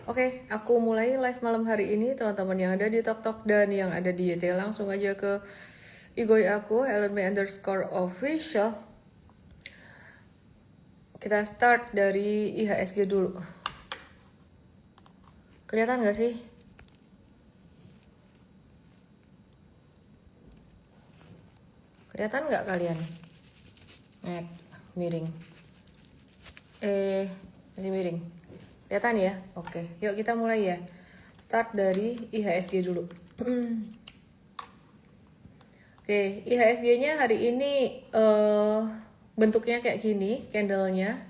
Oke, aku mulai live malam hari ini, teman-teman yang ada di TokTok dan yang ada di YT. Langsung aja ke IG aku, @LNB_official. Kita start dari IHSG dulu. Kelihatan nggak sih? Kelihatan nggak kalian? Miring. Masih miring. Kelihatan ya? Oke, yuk kita mulai ya. Start dari IHSG dulu. Oke, IHSG-nya hari ini bentuknya kayak gini, candle-nya.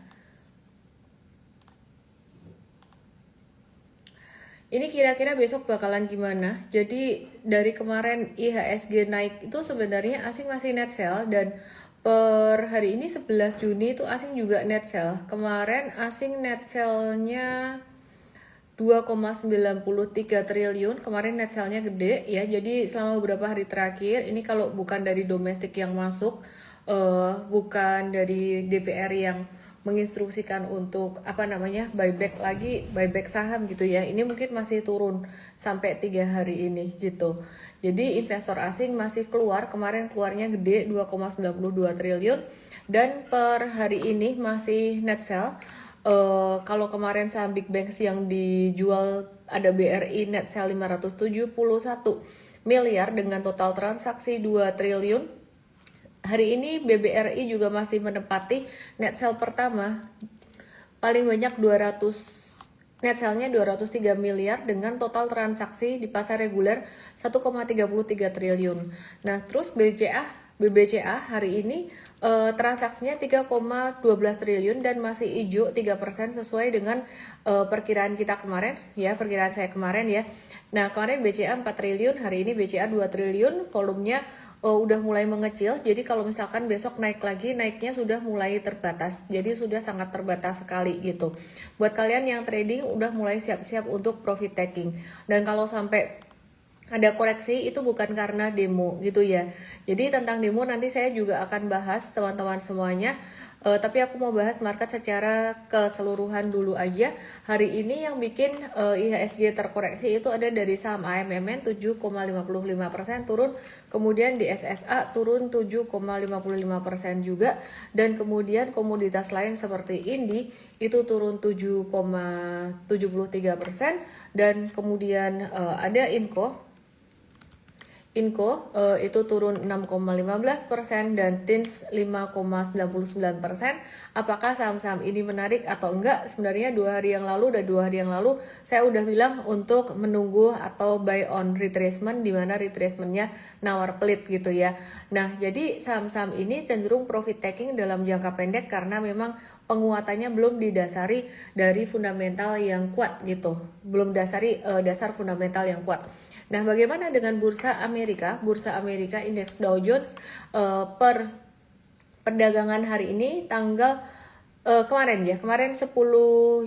Ini kira-kira besok bakalan gimana? Jadi dari kemarin IHSG naik itu sebenarnya asing masih net sell, dan per hari ini 11 Juni itu asing juga net sell. Kemarin asing net sell-nya 2,93 triliun. Kemarin net sell-nya gede ya. Jadi selama beberapa hari terakhir ini kalau bukan dari domestik yang masuk, bukan dari DPR yang menginstruksikan untuk buyback saham gitu ya, ini mungkin masih turun sampai 3 hari ini gitu. Jadi investor asing masih keluar, kemarin keluarnya gede 2,92 triliun, dan per hari ini masih net sell. Kalau kemarin saham Big Banks yang dijual ada BRI net sell 571 miliar dengan total transaksi 2 triliun. Hari ini BBRI juga masih menempati net sell pertama, paling banyak 200, net sell-nya 203 miliar dengan total transaksi di pasar reguler 1,33 triliun. Nah, terus BBCA hari ini transaksinya 3,12 triliun dan masih hijau 3% sesuai dengan perkiraan kita kemarin ya, perkiraan saya kemarin ya. Nah, kemarin BCA 4 triliun, hari ini BCA 2 triliun, volumenya udah mulai mengecil. Jadi kalau misalkan besok naik lagi, naiknya sudah mulai terbatas. Jadi sudah sangat terbatas sekali gitu. Buat kalian yang trading udah mulai siap-siap untuk profit taking. Dan kalau sampai ada koreksi itu bukan karena demo gitu ya. Jadi tentang demo nanti saya juga akan bahas teman-teman semuanya. Tapi aku mau bahas market secara keseluruhan dulu aja. Hari ini yang bikin IHSG terkoreksi itu ada dari saham AMMN 7,55% turun, kemudian di SSA turun 7,55% juga, dan kemudian komoditas lain seperti Indi itu turun 7,73%, dan kemudian ada Inco itu turun 6,15% dan TINS 5,99%. Apakah saham-saham ini menarik atau enggak? Sebenarnya 2 hari yang lalu saya udah bilang untuk menunggu atau buy on retracement, di mana retracementnya nawar pelit gitu ya. Nah, jadi saham-saham ini cenderung profit taking dalam jangka pendek karena memang penguatannya belum didasari dari fundamental yang kuat gitu, belum dasari dasar fundamental yang kuat. Nah, bagaimana dengan bursa Amerika? Bursa Amerika indeks Dow Jones per perdagangan hari ini tanggal kemarin 10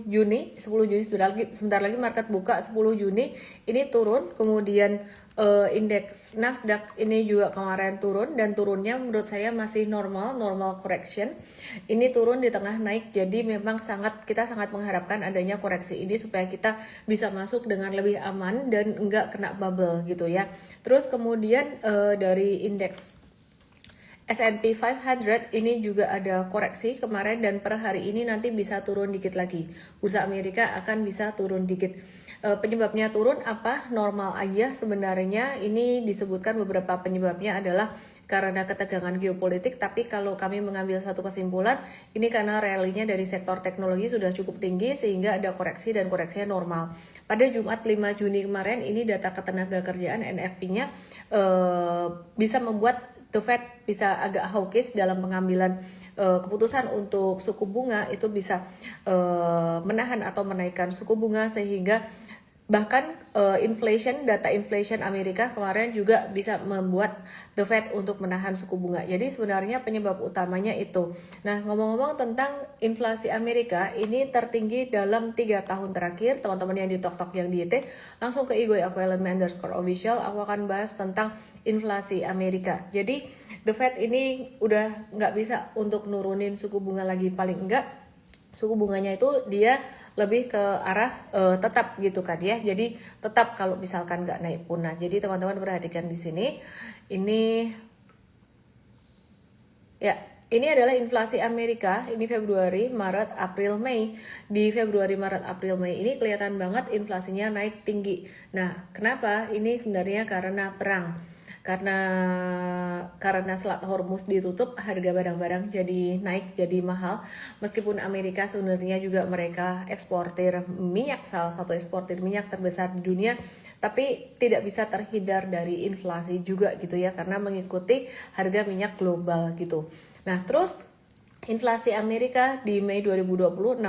Juni sebentar lagi market buka 10 Juni ini turun, kemudian indeks Nasdaq ini juga kemarin turun, dan turunnya menurut saya masih normal correction. Ini turun di tengah naik, jadi memang kita sangat mengharapkan adanya koreksi ini supaya kita bisa masuk dengan lebih aman dan enggak kena bubble gitu ya. Terus kemudian dari indeks S&P 500 ini juga ada koreksi kemarin, dan per hari ini nanti bisa turun dikit lagi. Bursa Amerika akan bisa turun dikit. Penyebabnya turun apa? Normal aja sebenarnya. Ini disebutkan beberapa penyebabnya adalah karena ketegangan geopolitik, tapi kalau kami mengambil satu kesimpulan, ini karena rally-nya dari sektor teknologi sudah cukup tinggi sehingga ada koreksi, dan koreksinya normal. Pada Jumat 5 Juni kemarin ini data ketenagakerjaan NFP-nya bisa membuat The Fed bisa agak hawkish dalam pengambilan keputusan untuk suku bunga, itu bisa menahan atau menaikkan suku bunga, sehingga bahkan data inflation Amerika kemarin juga bisa membuat The Fed untuk menahan suku bunga. Jadi sebenarnya penyebab utamanya itu. Nah, ngomong-ngomong tentang inflasi Amerika, ini tertinggi dalam 3 tahun terakhir. Teman-teman yang di TokTok yang di IT, langsung ke IG aku @LNB_official. Aku akan bahas tentang inflasi Amerika. Jadi The Fed ini udah nggak bisa untuk nurunin suku bunga lagi, paling enggak suku bunganya itu dia lebih ke arah tetap gitu kan ya. Jadi tetap kalau misalkan nggak naik pun. Nah, jadi teman-teman perhatikan di sini. Ini ya, ini adalah inflasi Amerika. Ini Februari, Maret, April, Mei. Di Februari, Maret, April, Mei ini kelihatan banget inflasinya naik tinggi. Nah, kenapa? Ini sebenarnya karena perang. Karena Selat Hormuz ditutup, harga barang-barang jadi naik, jadi mahal. Meskipun Amerika sebenarnya juga mereka eksportir minyak, salah satu eksportir minyak terbesar di dunia, tapi tidak bisa terhindar dari inflasi juga gitu ya, karena mengikuti harga minyak global gitu. Nah, terus inflasi Amerika di Mei 2026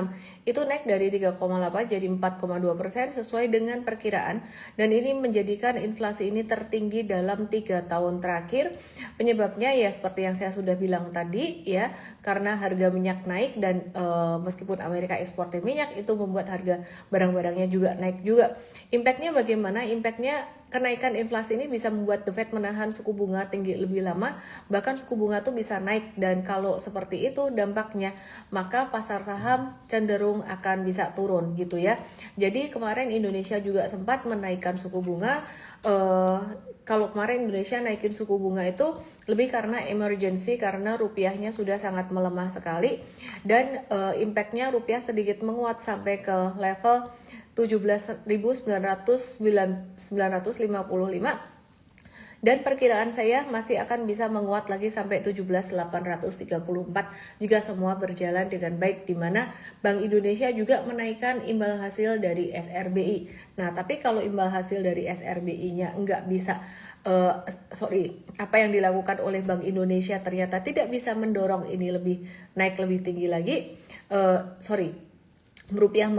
itu naik dari 3,8 jadi 4,2% sesuai dengan perkiraan, dan ini menjadikan inflasi ini tertinggi dalam 3 tahun terakhir. Penyebabnya ya seperti yang saya sudah bilang tadi ya, karena harga minyak naik dan meskipun Amerika eksportir minyak itu membuat harga barang-barangnya juga naik juga. Impactnya bagaimana? Impactnya kenaikan inflasi ini bisa membuat The Fed menahan suku bunga tinggi lebih lama, bahkan suku bunga tuh bisa naik, dan kalau seperti itu dampaknya maka pasar saham cenderung akan bisa turun gitu ya. Jadi kemarin Indonesia juga sempat menaikkan suku bunga. Kalau kemarin Indonesia naikin suku bunga itu lebih karena emergency, karena rupiahnya sudah sangat melemah sekali, dan impactnya rupiah sedikit menguat sampai ke level 17.955, dan perkiraan saya masih akan bisa menguat lagi sampai 17.834 jika semua berjalan dengan baik, di mana Bank Indonesia juga menaikkan imbal hasil dari SRBI. Nah, tapi kalau imbal hasil dari SRBI-nya nggak bisa apa yang dilakukan oleh Bank Indonesia ternyata tidak bisa mendorong ini lebih naik lebih tinggi lagi, rupiah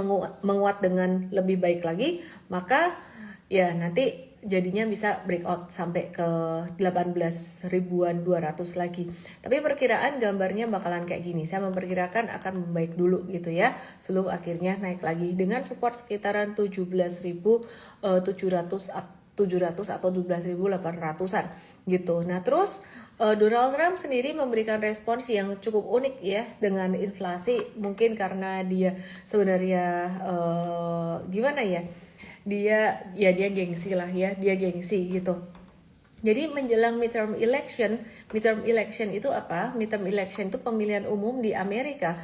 menguat dengan lebih baik lagi, maka ya nanti jadinya bisa breakout sampai ke 18.200 lagi. Tapi perkiraan gambarnya bakalan kayak gini. Saya memperkirakan akan membaik dulu gitu ya, sebelum akhirnya naik lagi dengan support sekitaran 17.700 atau 17.800-an gitu. Nah, terus Donald Trump sendiri memberikan respons yang cukup unik ya dengan inflasi, mungkin karena dia sebenarnya gimana ya, dia gengsi lah ya, dia gengsi gitu. Jadi menjelang midterm election itu apa? Midterm election itu pemilihan umum di Amerika,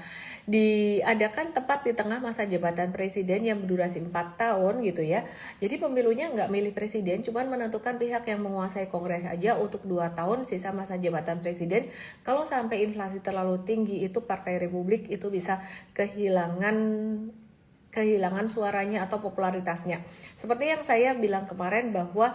diadakan tepat di tengah masa jabatan presiden yang berdurasi 4 tahun gitu ya. Jadi pemilunya nggak milih presiden, cuman menentukan pihak yang menguasai Kongres aja untuk 2 tahun sisa masa jabatan presiden. Kalau sampai inflasi terlalu tinggi, itu Partai Republik itu bisa kehilangan suaranya atau popularitasnya. Seperti yang saya bilang kemarin bahwa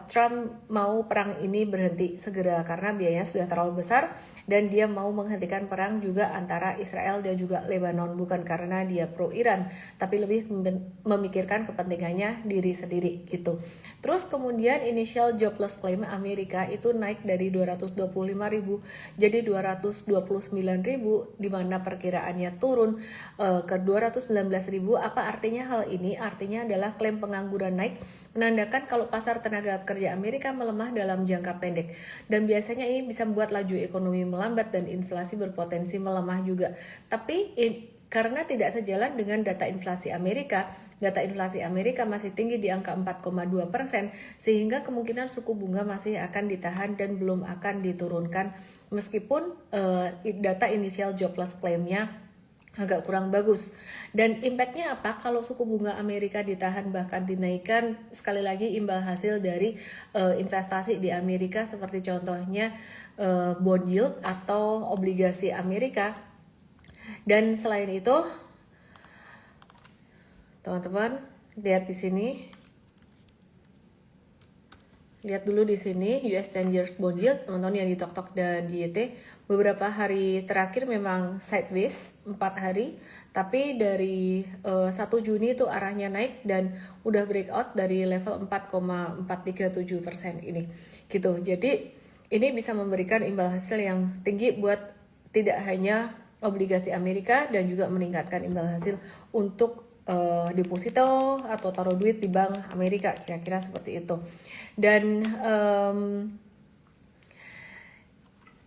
Trump mau perang ini berhenti segera karena biayanya sudah terlalu besar, dan dia mau menghentikan perang juga antara Israel dan juga Lebanon, bukan karena dia pro Iran, tapi lebih memikirkan kepentingannya diri sendiri gitu. Terus kemudian initial jobless claim Amerika itu naik dari 225.000 jadi 229.000, di mana perkiraannya turun ke 219.000. Apa artinya hal ini? Artinya adalah klaim pengangguran naik, menandakan kalau pasar tenaga kerja Amerika melemah dalam jangka pendek, dan biasanya ini bisa membuat laju ekonomi melambat dan inflasi berpotensi melemah juga. Tapi karena tidak sejalan dengan data inflasi Amerika masih tinggi di angka 4,2%, sehingga kemungkinan suku bunga masih akan ditahan dan belum akan diturunkan, meskipun data initial jobless claim-nya agak kurang bagus. Dan impactnya apa? Kalau suku bunga Amerika ditahan bahkan dinaikkan, sekali lagi imbal hasil dari investasi di Amerika, seperti contohnya bond yield atau obligasi Amerika. Dan selain itu, teman-teman lihat di sini. Lihat dulu di sini US 10 years bond yield, teman-teman yang di TokTok dan di YT. Beberapa hari terakhir memang sideways 4 hari, tapi dari 1 Juni itu arahnya naik dan udah breakout dari level 4,437% ini gitu. Jadi ini bisa memberikan imbal hasil yang tinggi buat tidak hanya obligasi Amerika, dan juga meningkatkan imbal hasil untuk deposito atau taruh duit di bank Amerika, kira-kira seperti itu. Dan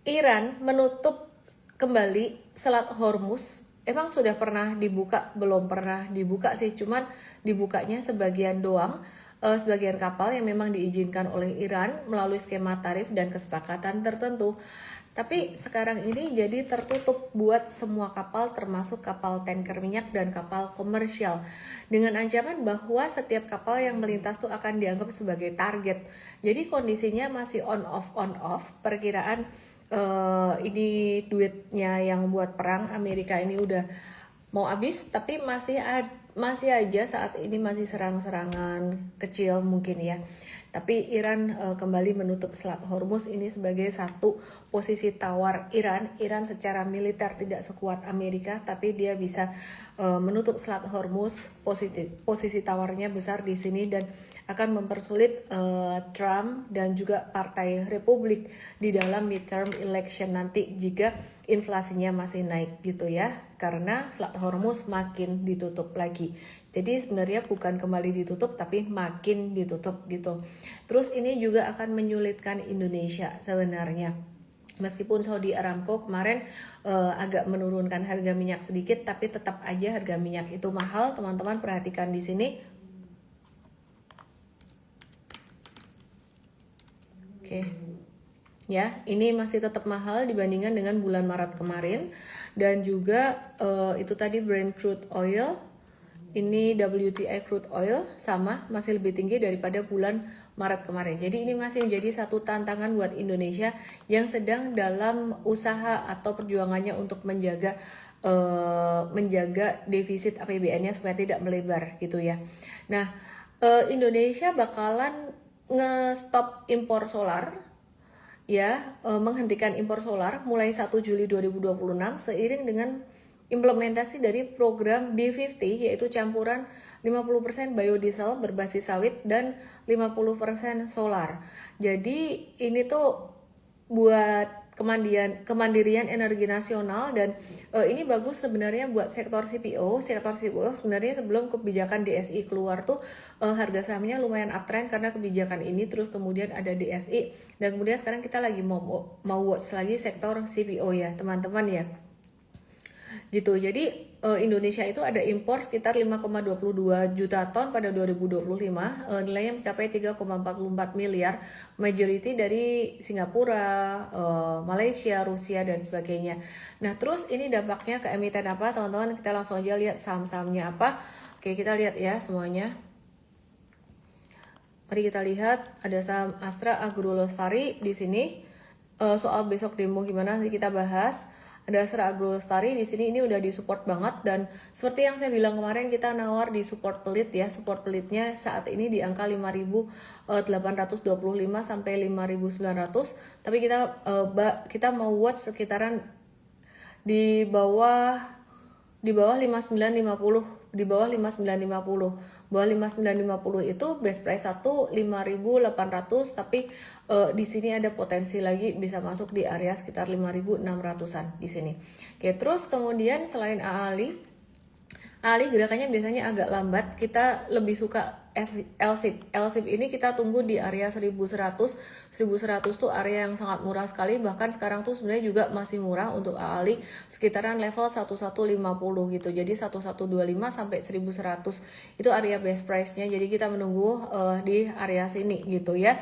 Iran menutup kembali Selat Hormuz emang sudah pernah dibuka? Belum pernah dibuka sih, cuman dibukanya sebagian doang. Sebagian kapal yang memang diizinkan oleh Iran melalui skema tarif dan kesepakatan tertentu. Tapi sekarang ini jadi tertutup buat semua kapal termasuk kapal tanker minyak dan kapal komersial. Dengan ancaman bahwa setiap kapal yang melintas tuh akan dianggap sebagai target. Jadi kondisinya masih on off. Perkiraan ini duitnya yang buat perang Amerika ini udah mau habis, tapi masih aja saat ini masih serang-serangan kecil mungkin ya. Tapi Iran kembali menutup Selat Hormuz ini sebagai satu posisi tawar Iran. Iran secara militer tidak sekuat Amerika, tapi dia bisa menutup Selat Hormuz. Posisi tawarnya besar di sini dan akan mempersulit Trump dan juga Partai Republik di dalam midterm election nanti jika inflasinya masih naik gitu ya, karena Selat Hormuz makin ditutup lagi. Jadi sebenarnya bukan kembali ditutup tapi makin ditutup gitu. Terus ini juga akan menyulitkan Indonesia sebenarnya. Meskipun Saudi Aramco kemarin agak menurunkan harga minyak sedikit, tapi tetap aja harga minyak itu mahal. Teman-teman perhatikan di sini. Oke. Ya, ini masih tetap mahal dibandingkan dengan bulan Maret kemarin. Dan juga itu tadi Brent crude oil, ini WTI crude oil sama masih lebih tinggi daripada bulan Maret kemarin. Jadi ini masih menjadi satu tantangan buat Indonesia yang sedang dalam usaha atau perjuangannya untuk menjaga defisit APBN-nya supaya tidak melebar gitu ya. Nah, Indonesia bakalan nge-stop impor solar ya, menghentikan impor solar mulai 1 Juli 2026 seiring dengan implementasi dari program B50, yaitu campuran 50% biodiesel berbasis sawit dan 50% solar. Jadi ini tuh buat kemandirian energi nasional dan ini bagus sebenarnya buat sektor CPO. Sektor CPO sebenarnya sebelum kebijakan DSI keluar tuh harga sahamnya lumayan uptrend karena kebijakan ini, terus kemudian ada DSI dan kemudian sekarang kita lagi mau watch lagi sektor CPO ya teman-teman ya. Gitu. Jadi Indonesia itu ada impor sekitar 5,22 juta ton pada 2025, nilainya mencapai 3,44 miliar, majority dari Singapura, Malaysia, Rusia dan sebagainya. Nah, terus ini dampaknya ke emiten apa, teman-teman? Kita langsung aja lihat saham-sahamnya apa. Oke, kita lihat ya semuanya. Mari kita lihat ada saham Astra Agrolestari di sini. Soal besok demo gimana nanti kita bahas. Ada Astra Agrolestari di sini, ini udah disupport banget dan seperti yang saya bilang kemarin kita nawar di support pelit ya. Support pelitnya saat ini di angka 5.825 sampai 5.900. Tapi kita mau watch sekitaran di bawah 5950, di bawah 5950. Bawah 5950 itu base price 5.800, tapi di sini ada potensi lagi bisa masuk di area sekitar 5.600-an di sini. Oke, terus kemudian selain AALI gerakannya biasanya agak lambat. Kita lebih suka LSIP ini kita tunggu di area 1100 tuh area yang sangat murah sekali, bahkan sekarang tuh sebenarnya juga masih murah untuk AALI sekitaran level 1150 gitu. Jadi 1125 sampai 1100 itu area base price-nya. Jadi kita menunggu di area sini gitu ya.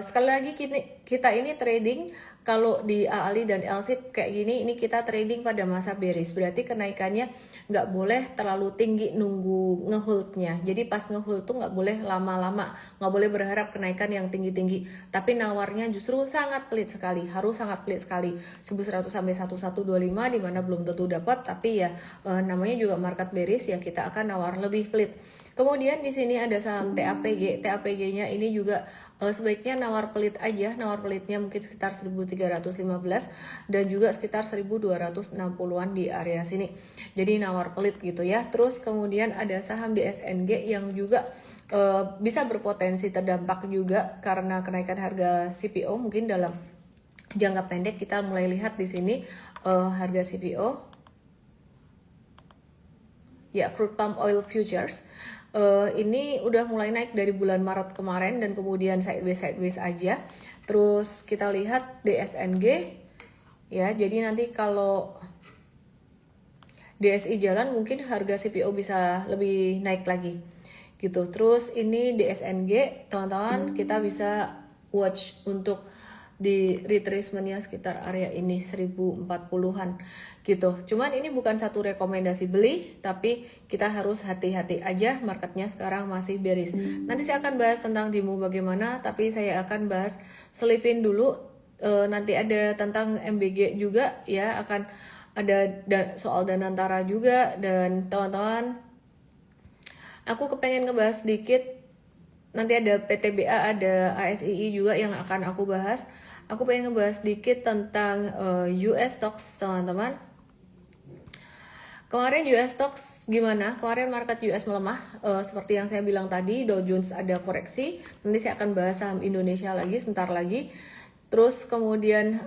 Sekali lagi kita ini trading. Kalau di AALI dan LSIP kayak gini, ini kita trading pada masa bearish. Berarti kenaikannya nggak boleh terlalu tinggi nunggu ngeholdnya. Jadi pas ngehold tuh nggak boleh lama-lama, nggak boleh berharap kenaikan yang tinggi-tinggi. Tapi nawarnya justru sangat pelit sekali, harus sangat pelit sekali. 1100 sampai 1125 di mana belum tentu dapat, tapi ya namanya juga market bearish ya, kita akan nawar lebih pelit. Kemudian di sini ada saham TAPG. TAPG-nya ini juga sebaiknya nawar pelit aja. Nawar pelitnya mungkin sekitar 1315 dan juga sekitar 1260-an di area sini. Jadi nawar pelit gitu ya. Terus kemudian ada saham DSNG yang juga bisa berpotensi terdampak juga karena kenaikan harga CPO. Mungkin dalam jangka pendek kita mulai lihat di sini harga CPO. Ya, crude palm oil futures. Ini udah mulai naik dari bulan Maret kemarin dan kemudian sideways aja. Terus kita lihat DSNG ya, jadi nanti kalau DSI jalan mungkin harga CPO bisa lebih naik lagi gitu. Terus ini DSNG teman-teman kita bisa watch untuk di retracementnya sekitar area ini 1040-an gitu. Cuman ini bukan satu rekomendasi beli, tapi kita harus hati-hati aja, marketnya sekarang masih bearish. Nanti saya akan bahas tentang demo bagaimana, tapi saya akan bahas selipin dulu. Nanti ada tentang MBG juga ya, akan ada soal Danantara juga. Dan teman-teman, aku kepengen ngebahas sedikit, nanti ada PTBA, ada ASII juga yang akan aku bahas. Aku pengen ngebahas sedikit tentang US stocks teman-teman. Kemarin US stocks gimana? Kemarin market US melemah, seperti yang saya bilang tadi, Dow Jones ada koreksi. Nanti saya akan bahas saham Indonesia lagi sebentar lagi. Terus kemudian,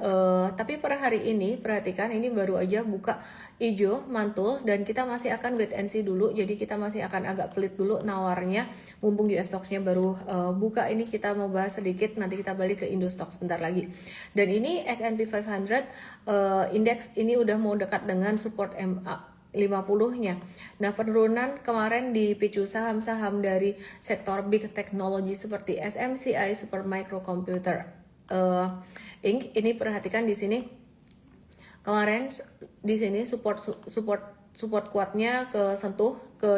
tapi per hari ini perhatikan ini baru aja buka hijau mantul dan kita masih akan wait and see dulu. Jadi kita masih akan agak pelit dulu nawarnya. Mumpung US stocks-nya baru buka, ini kita mau bahas sedikit. Nanti kita balik ke Indo Stocks sebentar lagi. Dan ini S&P 500 indeks ini udah mau dekat dengan support MA 50-nya. Nah, penurunan kemarin dipicu saham-saham dari sektor big technology seperti SMCI, Supermicro Computer Inc. Ini perhatikan di sini kemarin di sini support kuatnya ke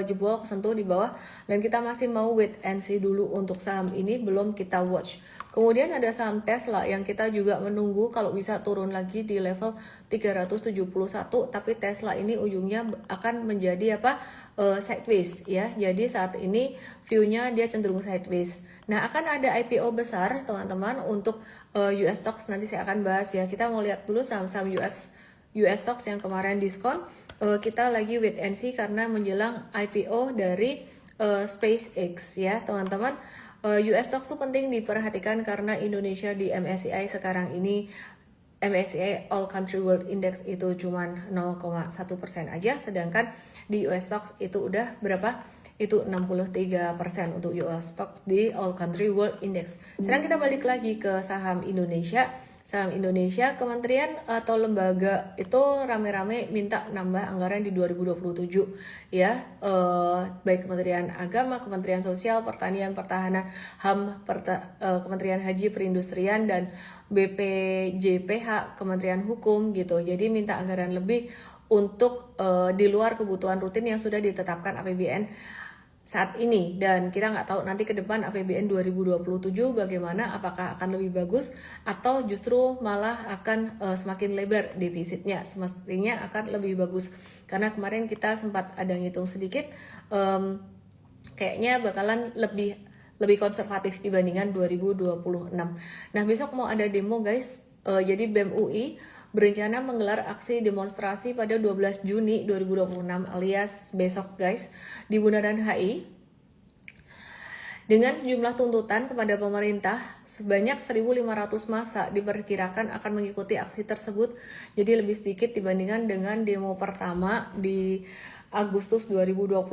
jebol ke sentuh di bawah, dan kita masih mau wait and see dulu untuk saham ini, belum kita watch. Kemudian ada saham Tesla yang kita juga menunggu kalau bisa turun lagi di level 371, tapi Tesla ini ujungnya akan menjadi sideways ya. Jadi saat ini view-nya dia cenderung sideways. Nah, akan ada IPO besar teman-teman untuk US stocks, nanti saya akan bahas ya. Kita mau lihat dulu saham-saham US stocks yang kemarin diskon. Kita lagi wait and see karena menjelang IPO dari SpaceX ya teman-teman. US stocks tuh penting diperhatikan karena Indonesia di MSCI sekarang ini, MSCI All Country World Index itu cuman 0,1% aja, sedangkan di US stocks itu udah berapa? Itu 63% untuk US stocks di All Country World Index. Sekarang kita balik lagi ke saham Indonesia. Saham Indonesia, kementerian atau lembaga itu rame-rame minta nambah anggaran di 2027 ya, baik Kementerian Agama, Kementerian Sosial, Pertanian, Pertahanan, HAM, Kementerian Haji Perindustrian, dan BPJPH, Kementerian Hukum gitu. Jadi minta anggaran lebih untuk di luar kebutuhan rutin yang sudah ditetapkan APBN saat ini, dan kita nggak tahu nanti ke depan APBN 2027 bagaimana, apakah akan lebih bagus atau justru malah akan semakin lebar defisitnya. Semestinya akan lebih bagus karena kemarin kita sempat ada ngitung sedikit, kayaknya bakalan lebih konservatif dibandingkan 2026. Nah, besok mau ada demo guys, jadi BEM UI berencana menggelar aksi demonstrasi pada 12 Juni 2026 alias besok guys di Bundaran HI dengan sejumlah tuntutan kepada pemerintah. Sebanyak 1.500 massa diperkirakan akan mengikuti aksi tersebut, jadi lebih sedikit dibandingkan dengan demo pertama di Agustus 2025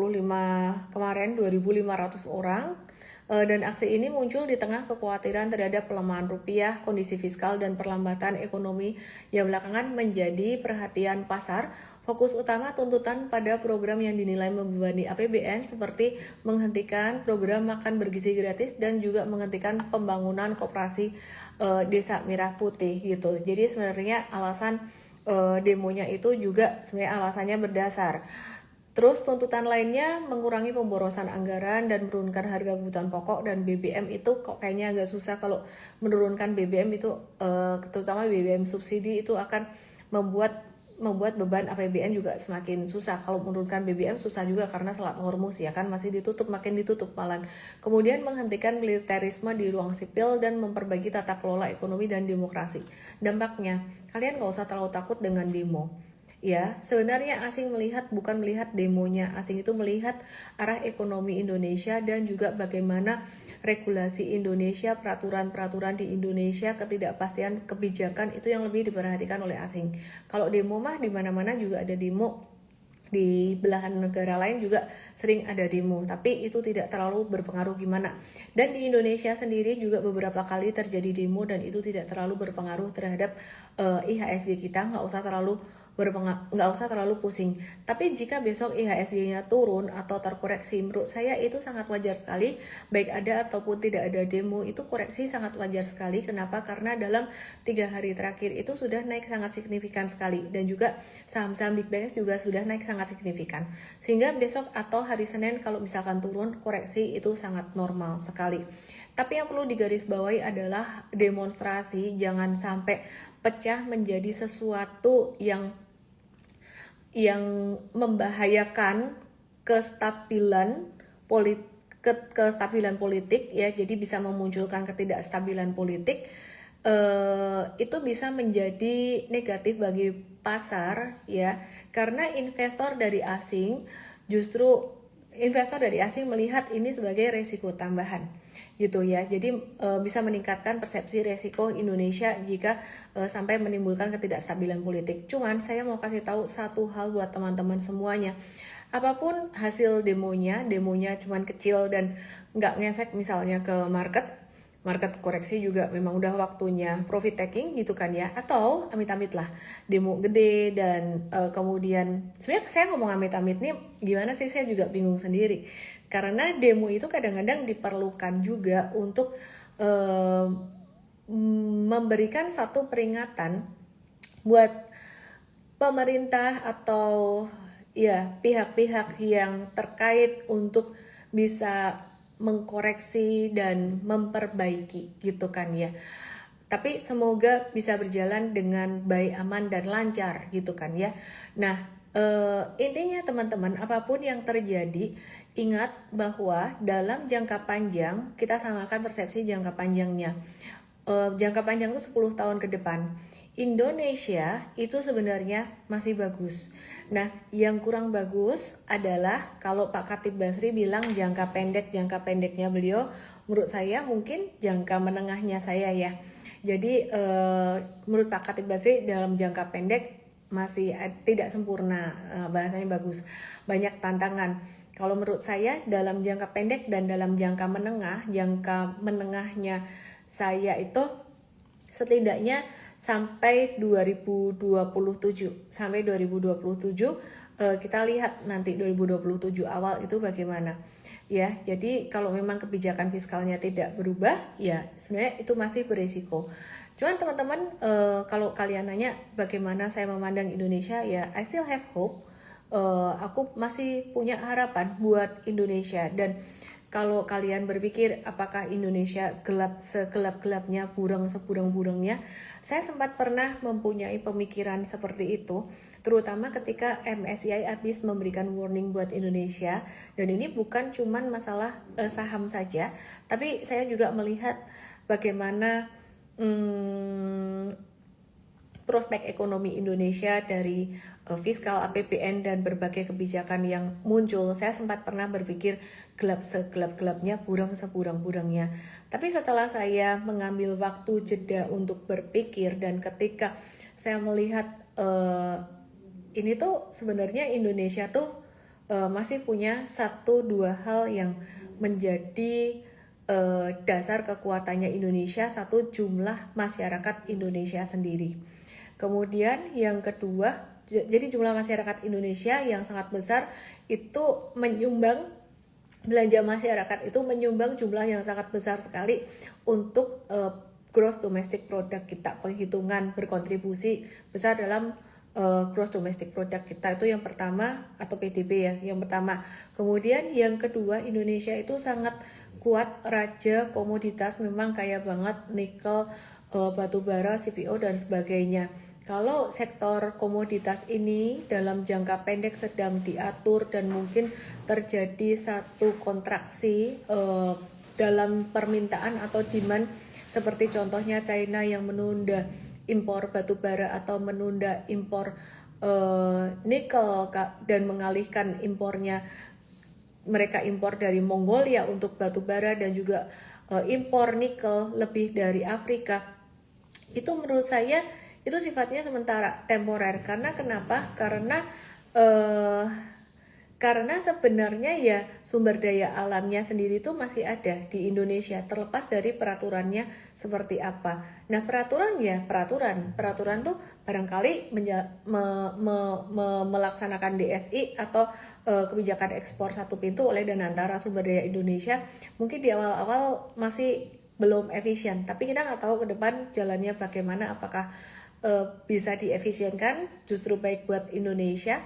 kemarin, 2.500 orang. Dan aksi ini muncul di tengah kekhawatiran terhadap pelemahan rupiah, kondisi fiskal, dan perlambatan ekonomi yang belakangan menjadi perhatian pasar. Fokus utama tuntutan pada program yang dinilai membebani APBN seperti menghentikan program makan bergizi gratis dan juga menghentikan pembangunan koperasi Desa Merah Putih gitu. Jadi sebenarnya alasan demonya itu juga sebenarnya alasannya berdasar. Terus tuntutan lainnya mengurangi pemborosan anggaran dan menurunkan harga kebutuhan pokok, dan BBM itu kok kayaknya agak susah kalau menurunkan BBM itu, terutama BBM subsidi itu akan membuat beban APBN juga semakin susah. Kalau menurunkan BBM susah juga karena Selat Hormuz ya kan masih ditutup, makin ditutup malah. Kemudian menghentikan militerisme di ruang sipil dan memperbaiki tata kelola ekonomi dan demokrasi. Dampaknya, kalian gak usah terlalu takut dengan demo. Ya, sebenarnya asing bukan melihat demonya, asing itu melihat arah ekonomi Indonesia dan juga bagaimana regulasi Indonesia, peraturan-peraturan di Indonesia, ketidakpastian kebijakan itu yang lebih diperhatikan oleh asing. Kalau demo mah di mana-mana juga ada demo. Di belahan negara lain juga sering ada demo, tapi itu tidak terlalu berpengaruh gimana. Dan di Indonesia sendiri juga beberapa kali terjadi demo dan itu tidak terlalu berpengaruh terhadap IHSG kita, nggak usah terlalu nggak usah terlalu pusing. Tapi jika besok IHSG-nya turun atau terkoreksi, menurut saya itu sangat wajar sekali, baik ada ataupun tidak ada demo, itu koreksi sangat wajar sekali. Kenapa? Karena dalam 3 hari terakhir itu sudah naik sangat signifikan sekali, dan juga saham-saham Big Banks juga sudah naik sangat signifikan. Sehingga besok atau hari Senin kalau misalkan turun, koreksi itu sangat normal sekali. Tapi yang perlu digarisbawahi adalah demonstrasi jangan sampai pecah menjadi sesuatu yang membahayakan kestabilan politik ya, jadi bisa memunculkan ketidakstabilan politik. Itu bisa menjadi negatif bagi pasar ya, karena investor dari asing melihat ini sebagai resiko tambahan gitu ya. Jadi bisa meningkatkan persepsi resiko Indonesia jika sampai menimbulkan ketidakstabilan politik. Cuman saya mau kasih tahu satu hal buat teman-teman semuanya. Apapun hasil demonya cuman kecil dan nggak ngefek misalnya ke market koreksi juga memang udah waktunya profit taking gitu kan ya, atau amit-amit lah demo gede dan kemudian sebenarnya saya ngomong amit-amit nih gimana sih, saya juga bingung sendiri karena demo itu kadang-kadang diperlukan juga untuk memberikan satu peringatan buat pemerintah atau ya pihak-pihak yang terkait untuk bisa mengkoreksi dan memperbaiki gitu kan ya. Tapi semoga bisa berjalan dengan baik, aman dan lancar gitu kan ya. Nah, intinya teman-teman, apapun yang terjadi, ingat bahwa dalam jangka panjang kita samakan persepsi jangka panjangnya. Jangka panjang itu 10 tahun ke depan. Indonesia itu sebenarnya masih bagus. Nah, yang kurang bagus adalah kalau Pak Khatib Basri bilang jangka pendeknya beliau, menurut saya mungkin jangka menengahnya saya ya. Jadi menurut Pak Khatib Basri dalam jangka pendek masih tidak sempurna, bahasanya bagus, banyak tantangan. Kalau menurut saya dalam jangka pendek dan dalam jangka menengahnya saya itu setidaknya sampai 2027 kita lihat nanti 2027 awal itu bagaimana ya. Jadi kalau memang kebijakan fiskalnya tidak berubah ya sebenarnya itu masih beresiko. Cuman teman-teman kalau kalian nanya bagaimana saya memandang Indonesia ya, I still have hope. Aku masih punya harapan buat Indonesia. Dan kalau kalian berpikir apakah Indonesia gelap segelap-gelapnya, buram seburang-burangnya, saya sempat pernah mempunyai pemikiran seperti itu, terutama ketika MSCI habis memberikan warning buat Indonesia. Dan ini bukan cuman masalah saham saja, tapi saya juga melihat bagaimana prospek ekonomi Indonesia dari fiskal, APBN dan berbagai kebijakan yang muncul. Saya sempat pernah berpikir gelap segelap-gelapnya, buram seburang-burangnya. Tapi setelah saya mengambil waktu jeda untuk berpikir dan ketika saya melihat ini tuh sebenarnya Indonesia tuh masih punya 1-2 hal yang menjadi dasar kekuatannya Indonesia. Satu, jumlah masyarakat Indonesia sendiri. Kemudian yang kedua, jadi jumlah masyarakat Indonesia yang sangat besar itu menyumbang, belanja masyarakat itu menyumbang jumlah yang sangat besar sekali untuk gross domestic product kita. Penghitungan berkontribusi besar dalam gross domestic product kita itu yang pertama, atau PDB ya, yang pertama. Kemudian yang kedua, Indonesia itu sangat kuat, raja komoditas, memang kaya banget nikel, batu bara, CPO dan sebagainya. Kalau sektor komoditas ini dalam jangka pendek sedang diatur dan mungkin terjadi satu kontraksi dalam permintaan atau demand, seperti contohnya China yang menunda impor batu bara atau menunda impor nikel dan mengalihkan impornya, mereka impor dari Mongolia untuk batu bara dan juga impor nikel lebih dari Afrika. Itu menurut saya itu sifatnya sementara, temporer. Karena kenapa? Karena Karena sebenarnya ya sumber daya alamnya sendiri itu masih ada di Indonesia, terlepas dari peraturannya seperti apa. Nah, peraturan ya peraturan tuh barangkali melaksanakan DSI atau kebijakan ekspor satu pintu oleh Danantara Sumber Daya Indonesia mungkin di awal-awal masih belum efisien, tapi kita nggak tahu ke depan jalannya bagaimana, apakah bisa diefisienkan justru baik buat Indonesia.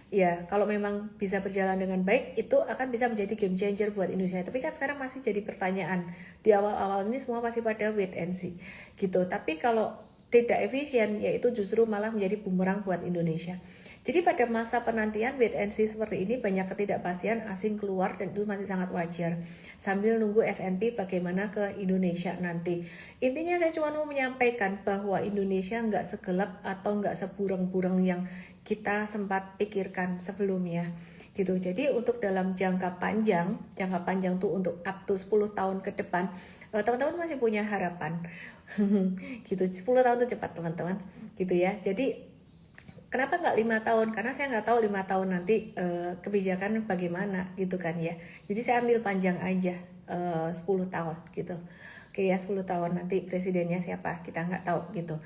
Ya, kalau memang bisa berjalan dengan baik, itu akan bisa menjadi game changer buat Indonesia. Tapi kan sekarang masih jadi pertanyaan. Di awal-awal ini semua masih pada wait and see, gitu. Tapi kalau tidak efisien, yaitu justru malah menjadi bumerang buat Indonesia. Jadi pada masa penantian wait and see seperti ini, banyak ketidakpastian asing keluar dan itu masih sangat wajar. Sambil nunggu S&P bagaimana ke Indonesia nanti. Intinya saya cuma mau menyampaikan bahwa Indonesia nggak segelap atau nggak seburang-burang yang kita sempat pikirkan sebelumnya gitu. Jadi untuk dalam jangka panjang tuh untuk up to 10 tahun ke depan, teman-teman masih punya harapan. Gitu, 10 tahun itu cepat teman-teman gitu ya. Jadi kenapa nggak 5 tahun? Karena saya nggak tahu 5 tahun nanti kebijakan bagaimana gitu kan ya. Jadi saya ambil panjang aja 10 tahun gitu. Oke ya, 10 tahun nanti presidennya siapa kita nggak tahu gitu.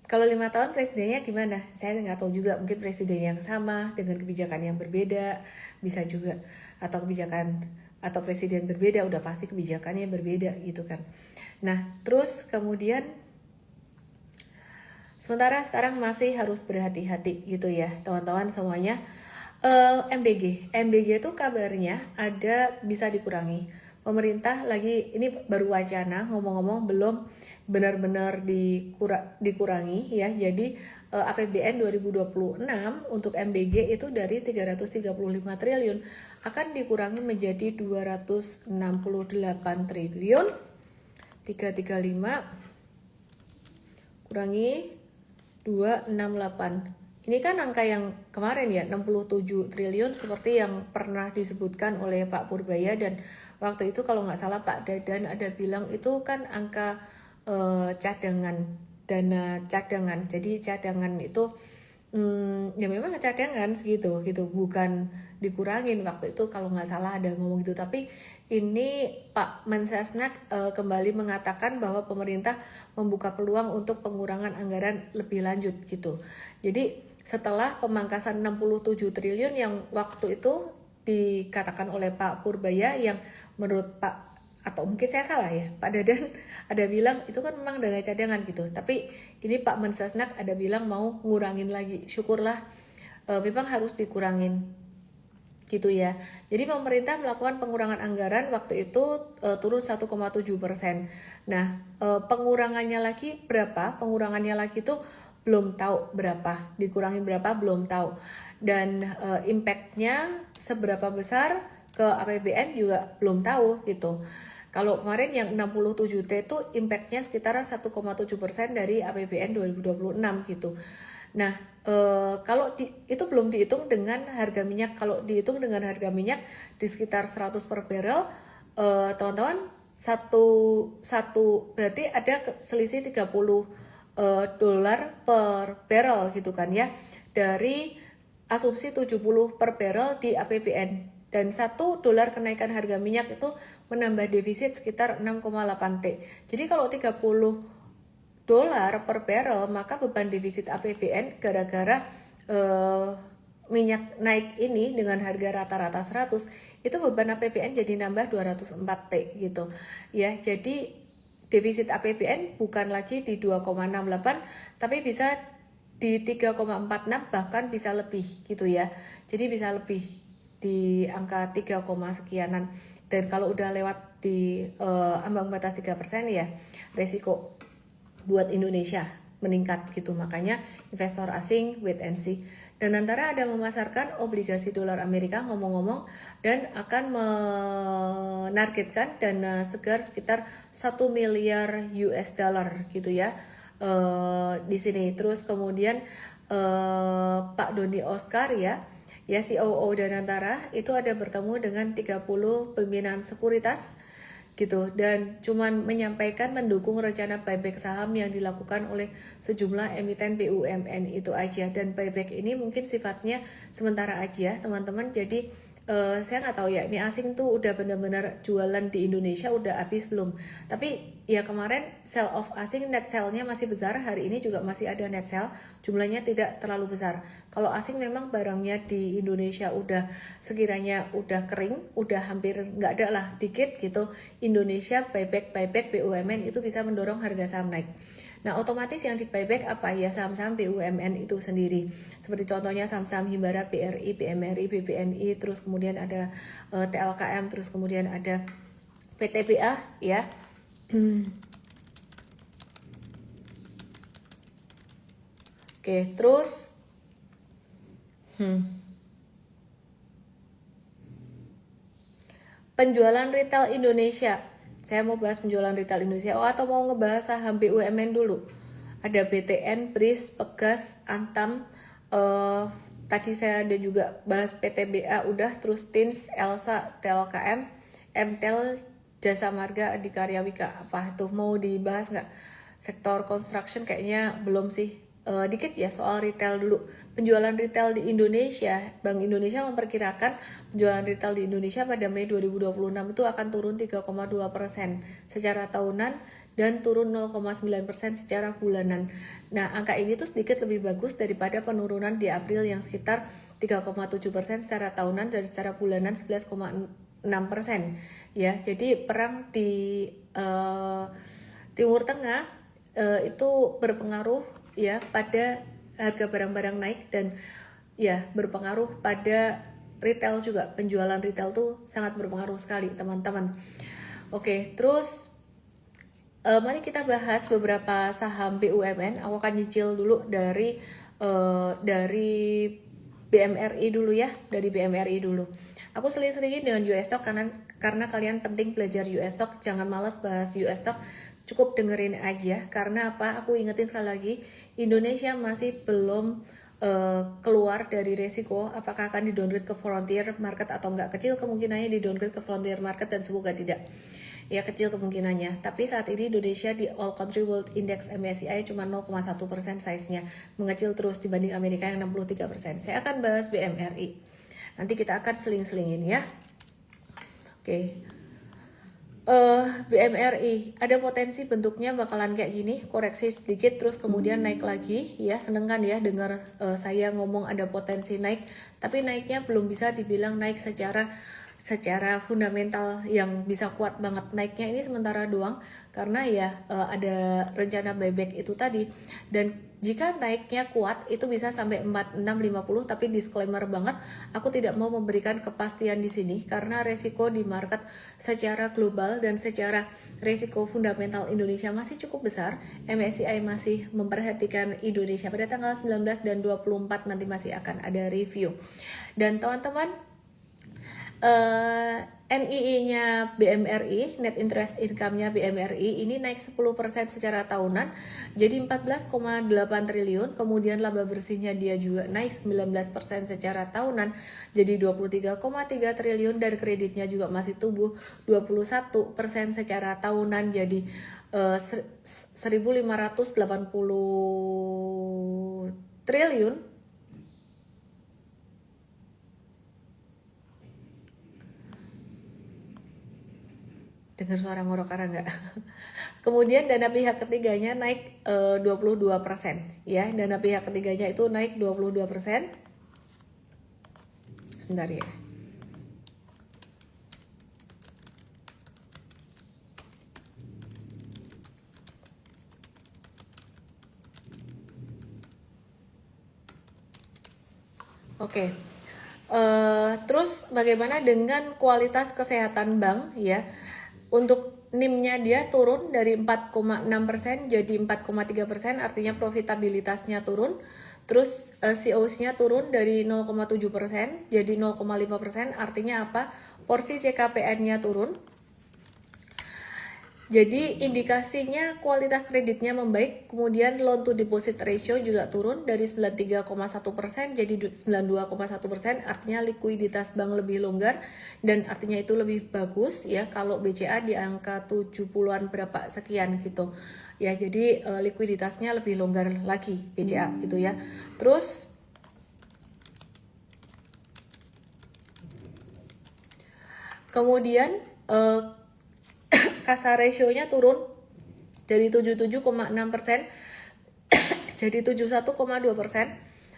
Kalau 5 tahun presidennya gimana? Saya nggak tahu juga, mungkin presiden yang sama dengan kebijakan yang berbeda, bisa juga. Atau kebijakan atau presiden berbeda, udah pasti kebijakannya berbeda gitu kan. Nah, terus kemudian sementara sekarang masih harus berhati-hati gitu ya teman-teman semuanya. MBG itu kabarnya ada bisa dikurangi. Pemerintah lagi, ini baru wacana, ngomong-ngomong belum benar-benar dikurangi ya. Jadi APBN 2026 untuk MBG itu dari 335 triliun akan dikurangi menjadi 268 triliun. 335 kurangi 268. Ini kan angka yang kemarin ya, 67 triliun seperti yang pernah disebutkan oleh Pak Purbaya, dan waktu itu kalau nggak salah Pak Dadan ada bilang itu kan angka cadangan, dana cadangan. Jadi cadangan itu ya memang cadangan segitu gitu, bukan dikurangin. Waktu itu kalau nggak salah ada ngomong gitu. Tapi ini Pak Mensesnek kembali mengatakan bahwa pemerintah membuka peluang untuk pengurangan anggaran lebih lanjut gitu. Jadi setelah pemangkasan 67 triliun yang waktu itu dikatakan oleh Pak Purbaya, yang menurut Pak, atau mungkin saya salah ya, Pak Dadan ada bilang itu kan memang dana cadangan gitu. Tapi ini Pak Mensesnek ada bilang mau ngurangin lagi. Syukurlah memang harus dikurangin gitu ya. Jadi pemerintah melakukan pengurangan anggaran waktu itu turun 1,7%. Nah, pengurangannya lagi berapa? Pengurangannya lagi tuh belum tahu berapa, dikurangi berapa belum tahu. Dan impact-nya seberapa besar ke APBN juga belum tahu gitu. Kalau kemarin yang 67T itu impact-nya sekitaran 1,7% dari APBN 2026 gitu. Nah, kalau itu belum dihitung dengan harga minyak. Kalau dihitung dengan harga minyak di sekitar 100 per barrel, teman-teman, satu berarti ada selisih 30 dolar per barrel gitu kan ya, dari asumsi 70 per barrel di APBN. Dan $1 kenaikan harga minyak itu menambah defisit sekitar 6,8 T. Jadi kalau 30 dolar per barrel, maka beban defisit APBN gara-gara minyak naik ini dengan harga rata-rata 100, itu beban APBN jadi nambah 204 T gitu. Ya, jadi defisit APBN bukan lagi di 2,68 tapi bisa di 3,46, bahkan bisa lebih gitu ya. Jadi bisa lebih di angka 3, sekianan. Dan kalau udah lewat di ambang batas 3% ya resiko buat Indonesia meningkat gitu. Makanya investor asing wait and see. Dan antara ada memasarkan obligasi dolar Amerika ngomong-ngomong, dan akan menargetkan dana segar sekitar 1 miliar US dollar gitu ya di sini. Terus kemudian Pak Doni Oscar ya COO Danantara itu ada bertemu dengan 30 pimpinan sekuritas gitu, dan cuman menyampaikan mendukung rencana buyback saham yang dilakukan oleh sejumlah emiten BUMN itu aja. Dan buyback ini mungkin sifatnya sementara aja teman-teman. Jadi saya nggak tahu ya ini asing tuh udah benar-benar jualan di Indonesia udah habis belum, tapi ya kemarin sell off asing net sell-nya masih besar, hari ini juga masih ada net sell, jumlahnya tidak terlalu besar. Kalau asing memang barangnya di Indonesia udah sekiranya udah kering, udah hampir nggak ada lah, dikit gitu, Indonesia buyback BUMN itu bisa mendorong harga saham naik. Nah, otomatis yang di buyback apa ya, saham-saham BUMN itu sendiri. Seperti contohnya saham-saham Himbara, BRI, BMRI, BBNI, terus kemudian ada TLKM, terus kemudian ada PTBA ya. Oke, terus penjualan retail Indonesia. Saya mau bahas penjualan retail Indonesia. Atau mau ngebahas saham BUMN dulu. Ada BTN, BRIS, Pegas, Antam. Tadi saya ada juga bahas PTBA udah, terus TINS, ELSA, TLKM, MTEL, Jasa Marga, Adikarya Wika. Apa tuh, mau dibahas nggak? Sektor construction kayaknya belum sih. Dikit ya soal retail dulu. Penjualan retail di Indonesia, Bank Indonesia memperkirakan penjualan retail di Indonesia pada Mei 2026 itu akan turun 3,2% secara tahunan dan turun 0,9% secara bulanan. Nah, angka ini tuh sedikit lebih bagus daripada penurunan di April yang sekitar 3,7% secara tahunan dan secara bulanan 11,6%. Ya, jadi perang di Timur Tengah itu berpengaruh ya pada harga barang-barang naik, dan ya berpengaruh pada retail juga. Penjualan retail tuh sangat berpengaruh sekali teman-teman. Oke, terus mari kita bahas beberapa saham BUMN. Aku akan nyicil dulu dari BMRI dulu ya, dari BMRI dulu. Aku sering-seringin dengan US stock karena kalian penting belajar US stock, jangan malas bahas US stock. Cukup dengerin aja, karena apa? Aku ingetin sekali lagi, Indonesia masih belum keluar dari resiko apakah akan di-downgrade ke frontier market atau enggak. Kecil kemungkinannya di-downgrade ke frontier market dan semoga tidak. Ya, kecil kemungkinannya. Tapi saat ini Indonesia di All Country World Index MSCI cuma 0,1% size-nya. Mengecil terus dibanding Amerika yang 63%. Saya akan bahas BMRI. Nanti kita akan seling-selingin ya. Oke. BMRI ada potensi bentuknya bakalan kayak gini, koreksi sedikit terus kemudian naik lagi ya. Seneng kan ya dengar saya ngomong ada potensi naik, tapi naiknya belum bisa dibilang naik secara fundamental yang bisa kuat banget. Naiknya ini sementara doang karena ya ada rencana buyback itu tadi, dan jika naiknya kuat itu bisa sampai 4650, tapi disclaimer banget, aku tidak mau memberikan kepastian di sini karena resiko di market secara global dan secara resiko fundamental Indonesia masih cukup besar. MSCI masih memperhatikan Indonesia pada tanggal 19 dan 24 nanti masih akan ada review. Dan teman-teman, NII-nya BMRI, net interest income-nya BMRI ini naik 10% secara tahunan jadi 14,8 triliun, kemudian laba bersihnya dia juga naik 19% secara tahunan jadi 23,3 triliun, dan kreditnya juga masih tumbuh 21% secara tahunan jadi 1.580 triliun. Dengar suara ngorok nggak? Kemudian dana pihak ketiganya naik 22% ya. Dana pihak ketiganya itu naik 22%. Sebentar ya. Oke. Terus bagaimana dengan kualitas kesehatan bank ya? Untuk NIM-nya dia turun dari 4,6% jadi 4,3%, artinya profitabilitasnya turun. Terus COS-nya turun dari 0,7% jadi 0,5%, artinya apa? Porsi CKPN-nya turun. Jadi indikasinya kualitas kreditnya membaik, kemudian loan to deposit ratio juga turun dari 93,1% jadi 92,1%, artinya likuiditas bank lebih longgar dan artinya itu lebih bagus ya kalau BCA di angka 70-an berapa sekian gitu. Ya, jadi likuiditasnya lebih longgar lagi BCA gitu ya. Terus kemudian kasa ratio-nya turun dari 77,6% jadi 71,2%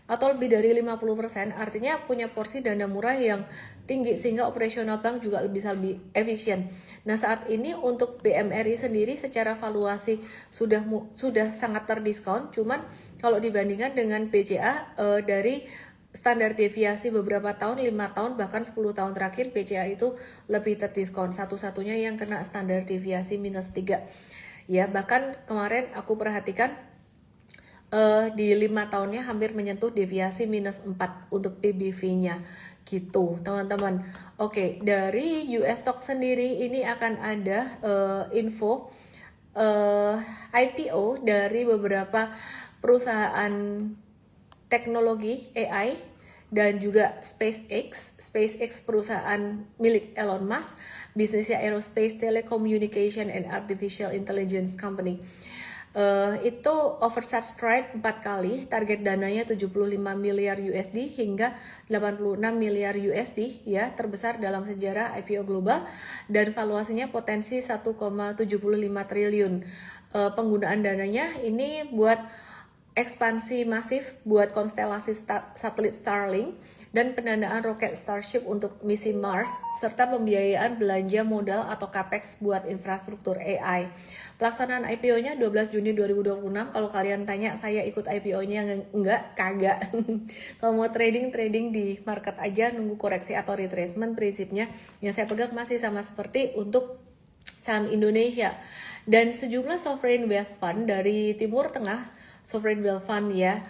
atau lebih dari 50%, artinya punya porsi dana murah yang tinggi sehingga operasional bank juga bisa lebih efisien. Nah, saat ini untuk BMRI sendiri secara valuasi sudah sangat terdiskon, cuman kalau dibandingkan dengan BCA dari standar deviasi beberapa tahun, 5 tahun bahkan 10 tahun terakhir BCA itu lebih terdiskon, satu-satunya yang kena standar deviasi -3 ya. Bahkan kemarin aku perhatikan di 5 tahunnya hampir menyentuh deviasi -4 untuk PBV-nya gitu teman-teman. Oke, dari US stock sendiri ini akan ada info IPO dari beberapa perusahaan teknologi AI dan juga SpaceX perusahaan milik Elon Musk, bisnisnya aerospace, telecommunication, and artificial intelligence company. Itu oversubscribe 4 kali, target dananya 75 miliar USD hingga 86 miliar USD ya, terbesar dalam sejarah IPO global dan valuasinya potensi 1,75 triliun. Penggunaan dananya ini buat ekspansi masif buat konstelasi satelit Starlink dan pendanaan roket Starship untuk misi Mars, serta pembiayaan belanja modal atau CAPEX buat infrastruktur AI. Pelaksanaan IPO-nya 12 Juni 2026. Kalau kalian tanya saya ikut IPO-nya enggak, kagak. Kalau mau trading di market aja, nunggu koreksi atau retracement. Prinsipnya yang saya pegang masih sama seperti untuk saham Indonesia. Dan sejumlah sovereign wealth fund dari Timur Tengah, sovereign wealth fund ya,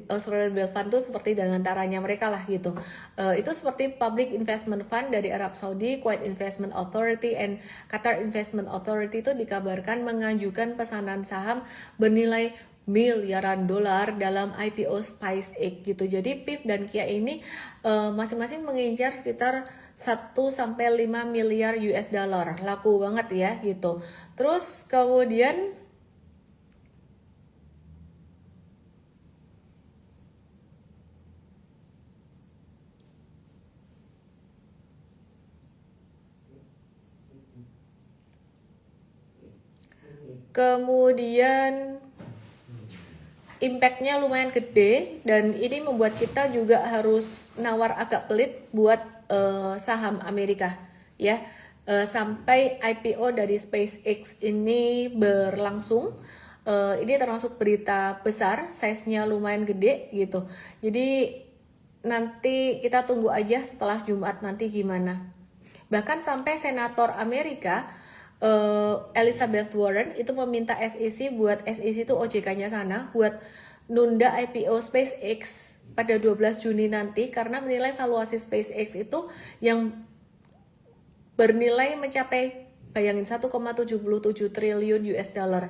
sovereign wealth fund itu seperti diantaranya mereka lah gitu. Itu seperti Public Investment Fund dari Arab Saudi, Kuwait Investment Authority, and Qatar Investment Authority itu dikabarkan mengajukan pesanan saham bernilai miliaran dolar dalam IPO SpaceX gitu. Jadi PIF dan Kia ini masing-masing mengincar sekitar 1-5 miliar US dollar. Laku banget ya gitu. Terus kemudian impactnya lumayan gede dan ini membuat kita juga harus nawar agak pelit buat saham Amerika ya. Sampai IPO dari SpaceX ini berlangsung, ini termasuk berita besar, size-nya lumayan gede gitu. Jadi nanti kita tunggu aja setelah Jumat nanti gimana. Bahkan sampai senator Amerika Elizabeth Warren itu meminta SEC buat SEC itu OJK-nya sana buat nunda IPO SpaceX pada 12 Juni nanti karena menilai valuasi SpaceX itu yang bernilai mencapai, bayangin, 1,77 triliun US dollar.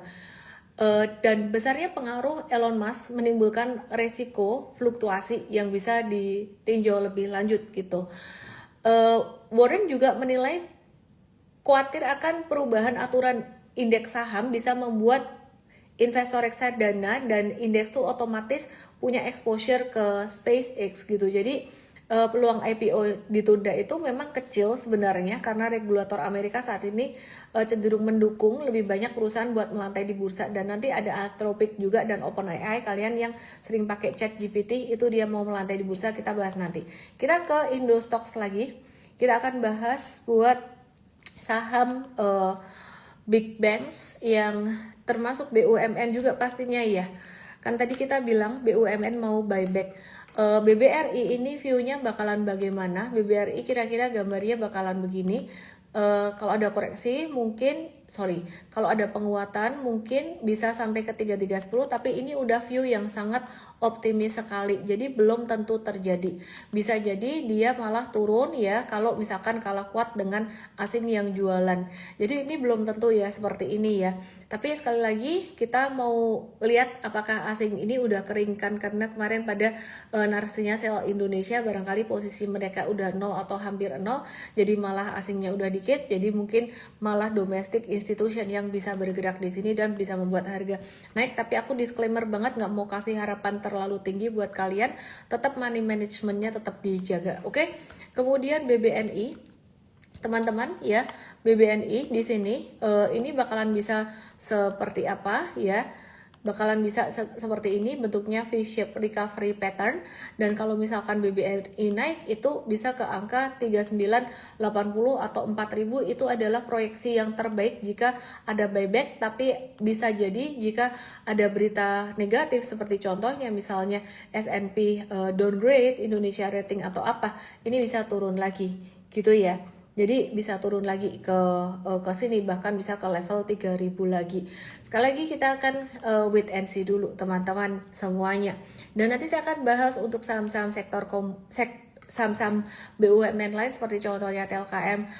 Dan besarnya pengaruh Elon Musk menimbulkan resiko fluktuasi yang bisa ditinjau lebih lanjut gitu. Warren juga menilai khawatir akan perubahan aturan indeks saham bisa membuat investor reksadana dan indeks itu otomatis punya exposure ke SpaceX gitu. Jadi peluang IPO ditunda itu memang kecil sebenarnya karena regulator Amerika saat ini cenderung mendukung lebih banyak perusahaan buat melantai di bursa. Dan nanti ada Anthropic juga dan OpenAI, kalian yang sering pakai ChatGPT itu dia mau melantai di bursa, kita bahas nanti. Kita ke Indostocks lagi, kita akan bahas buat saham big banks yang termasuk BUMN juga pastinya ya. Kan tadi kita bilang BUMN mau buyback. BBRI ini view-nya bakalan bagaimana? BBRI kira-kira gambarnya bakalan begini. Kalau ada koreksi mungkin, kalau ada penguatan mungkin bisa sampai ke 3310, tapi ini udah view yang sangat optimis sekali. Jadi belum tentu terjadi. Bisa jadi dia malah turun ya kalau misalkan kalah kuat dengan asing yang jualan. Jadi ini belum tentu ya seperti ini ya. Tapi sekali lagi kita mau lihat apakah asing ini udah keringkan, karena kemarin pada narasinya sel Indonesia barangkali posisi mereka udah nol atau hampir nol, jadi malah asingnya udah dikit, jadi mungkin malah domestic institution yang bisa bergerak di sini dan bisa membuat harga naik. Tapi aku disclaimer banget, nggak mau kasih harapan terlalu tinggi buat kalian, tetap money managementnya tetap dijaga, oke? Kemudian BBNI, teman-teman ya, BBNI di sini ini bakalan bisa seperti apa ya, bakalan bisa seperti ini bentuknya V-shape recovery pattern. Dan kalau misalkan BBNI naik itu bisa ke angka 3980 atau 4000, itu adalah proyeksi yang terbaik jika ada buyback. Tapi bisa jadi jika ada berita negatif seperti contohnya misalnya S&P downgrade Indonesia rating atau apa, ini bisa turun lagi gitu ya. Jadi bisa turun lagi ke sini, bahkan bisa ke level 3000 lagi. Sekali lagi kita akan wait and see dulu teman-teman semuanya. Dan nanti saya akan bahas untuk saham-saham sektor saham-saham BUMN lain seperti contohnya TLKM,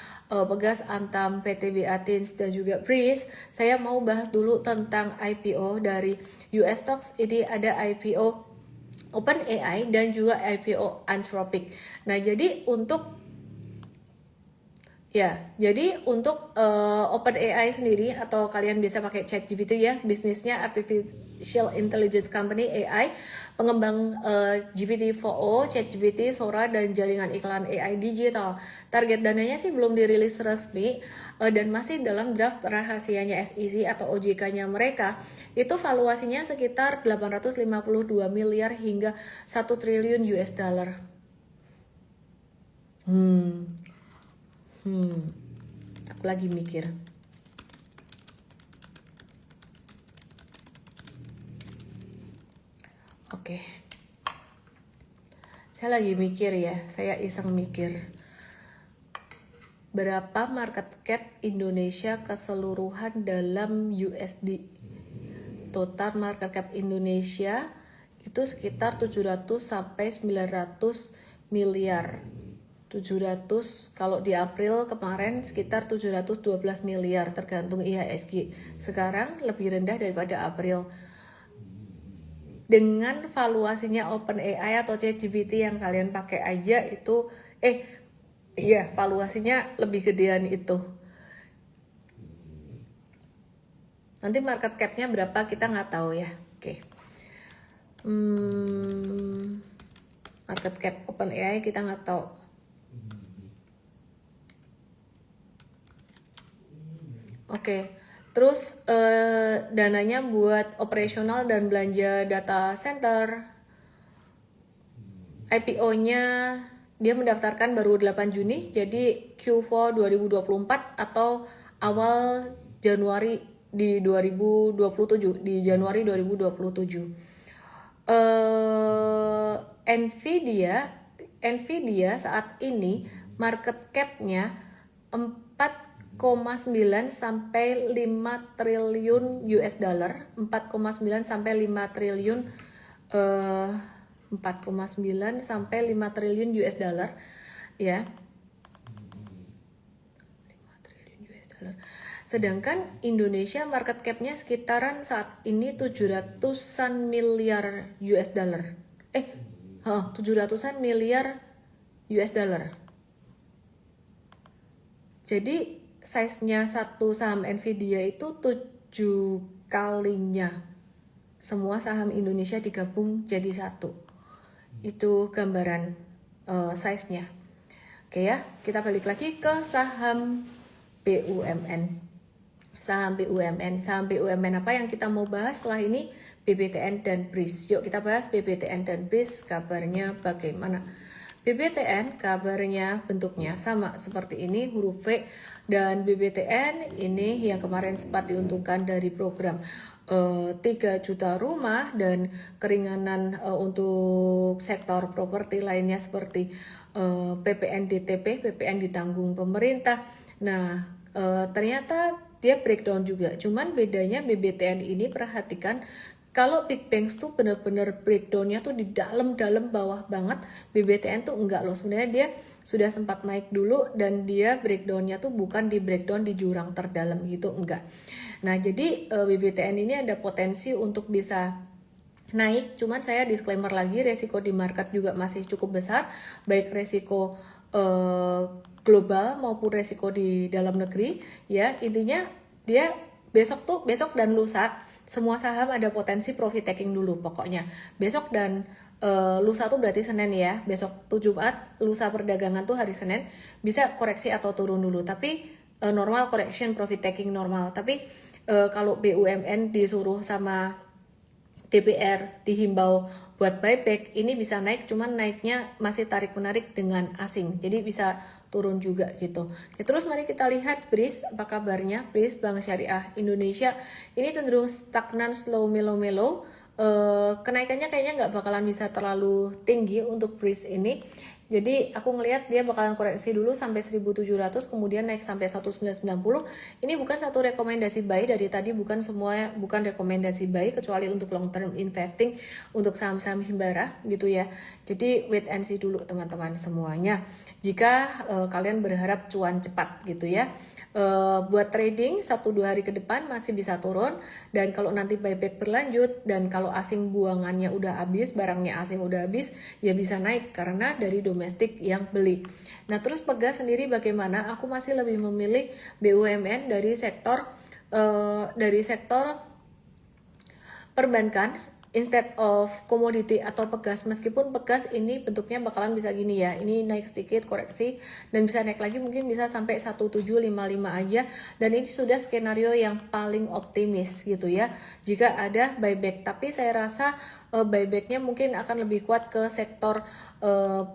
Pegas, Antam, PTB Atins, dan juga BRIS. Saya mau bahas dulu tentang IPO dari US Stocks. Ini ada IPO OpenAI dan juga IPO Anthropic. Nah, jadi untuk OpenAI sendiri, atau kalian bisa pakai ChatGPT ya, bisnisnya Artificial Intelligence Company AI, pengembang GPT-4o, ChatGPT, Sora, dan jaringan iklan AI digital. Target dananya sih belum dirilis resmi dan masih dalam draft rahasianya SEC atau OJK-nya mereka. Itu valuasinya sekitar 852 miliar hingga 1 triliun US dollar. Aku lagi mikir. Oke. Saya lagi mikir ya, saya iseng mikir. Berapa market cap Indonesia keseluruhan dalam USD? Total market cap Indonesia itu sekitar 700 sampai 900 miliar. 700, kalau di April kemarin sekitar 712 miliar tergantung IHSG. Sekarang lebih rendah daripada April. Dengan valuasinya OpenAI atau ChatGPT yang kalian pakai aja itu valuasinya lebih gedean itu. Nanti market cap-nya berapa kita nggak tahu ya. Oke. Market cap OpenAI kita nggak tahu. Oke, terus dananya buat operasional dan belanja data center. IPO-nya dia mendaftarkan baru 8 Juni, jadi Q4 2024 atau awal Januari di 2027, di Januari 2027. Nvidia saat ini market cap-nya 4,9 sampai 5 triliun US dollar, 4,9 sampai 5 triliun 4,9 sampai 5 triliun US dollar ya. 5 triliun US dollar. Sedangkan Indonesia market cap-nya sekitaran saat ini 700-an miliar US dollar. 700-an miliar US dollar. Jadi size-nya satu saham Nvidia itu 7 kalinya semua saham Indonesia digabung jadi satu. Itu gambaran size-nya. Oke ya, kita balik lagi ke saham BUMN. Saham BUMN apa yang kita mau bahas setelah ini? BBTN dan BRIS. Yuk kita bahas BBTN dan BRIS, kabarnya bagaimana? BBTN kabarnya bentuknya sama seperti ini, huruf V, dan BBTN ini yang kemarin sempat diuntungkan dari program 3 juta rumah dan keringanan untuk sektor properti lainnya seperti PPN DTP, PPN ditanggung pemerintah. Nah, ternyata dia breakdown juga, cuman bedanya BBTN ini perhatikan Kalau big banks tuh bener-bener breakdownnya tuh di dalam bawah banget, BBTN tuh enggak loh. Sebenarnya dia sudah sempat naik dulu dan dia breakdownnya tuh bukan di breakdown di jurang terdalam gitu, enggak. Nah jadi BBTN ini ada potensi untuk bisa naik, cuman saya disclaimer lagi, resiko di market juga masih cukup besar, baik resiko global maupun resiko di dalam negeri ya. Intinya dia besok dan lusa semua saham ada potensi profit taking dulu pokoknya. Besok dan lusa tuh berarti Senin ya. Besok tuh Jumat, lusa perdagangan tuh hari Senin, bisa koreksi atau turun dulu. Tapi normal correction, profit taking normal. Tapi kalau BUMN disuruh sama DPR dihimbau buat buyback, ini bisa naik, cuman naiknya masih tarik menarik dengan asing, jadi bisa turun juga gitu. Oke, terus mari kita lihat BRIS, apa kabarnya BRIS Bank Syariah Indonesia. Ini cenderung stagnan, slow, melo-melo. Kenaikannya kayaknya nggak bakalan bisa terlalu tinggi untuk BRIS ini. Jadi aku ngelihat dia bakalan koreksi dulu sampai 1.700, kemudian naik sampai 1.990. Ini bukan satu rekomendasi buy, dari tadi bukan rekomendasi buy kecuali untuk long term investing untuk saham-saham Himbara gitu ya. Jadi wait and see dulu teman-teman semuanya. Jika kalian berharap cuan cepat gitu ya. Buat trading 1-2 hari ke depan masih bisa turun, dan kalau nanti buyback berlanjut dan kalau asing buangannya udah habis, barangnya asing udah habis, ya bisa naik karena dari domestik yang beli. Nah terus Pegas sendiri bagaimana? Aku masih lebih memilih BUMN dari sektor perbankan instead of commodity atau Pegas. Meskipun Pegas ini bentuknya bakalan bisa gini ya, ini naik sedikit koreksi dan bisa naik lagi, mungkin bisa sampai 1755 aja, dan ini sudah skenario yang paling optimis gitu ya jika ada buyback. Tapi saya rasa buybacknya mungkin akan lebih kuat ke sektor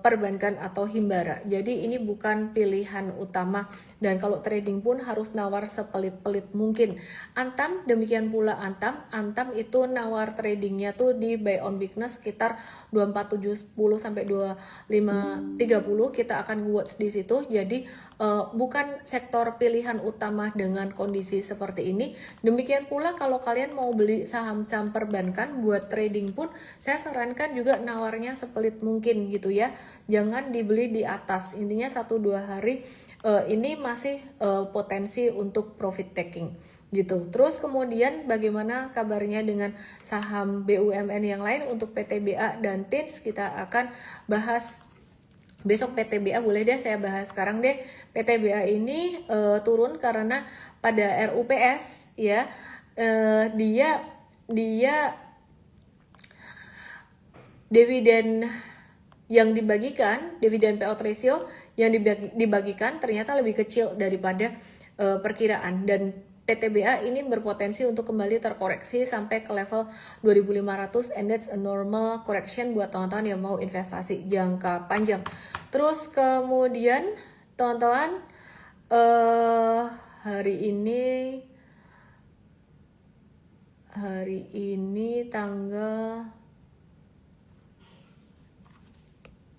perbankan atau Himbara. Jadi ini bukan pilihan utama, dan kalau trading pun harus nawar sepelit-pelit mungkin. Antam demikian pula Antam itu nawar tradingnya tuh di buy on weakness sekitar 2470 sampai 2530, kita akan watch di situ. Jadi bukan sektor pilihan utama dengan kondisi seperti ini. Demikian pula kalau kalian mau beli saham-saham perbankan buat trading pun, saya sarankan juga nawarnya sepelit mungkin gitu ya, jangan dibeli di atas. Intinya 1-2 hari ini masih potensi untuk profit taking gitu. Terus kemudian bagaimana kabarnya dengan saham BUMN yang lain? Untuk PTBA dan TINS kita akan bahas besok. PTBA boleh deh saya bahas sekarang deh. PTBA ini turun karena pada RUPS ya, dia dividen yang dibagikan, dividen payout ratio yang dibagikan ternyata lebih kecil daripada perkiraan, dan PTBA ini berpotensi untuk kembali terkoreksi sampai ke level 2500, and that's a normal correction buat teman-teman yang mau investasi jangka panjang. Terus kemudian teman-teman hari ini tanggal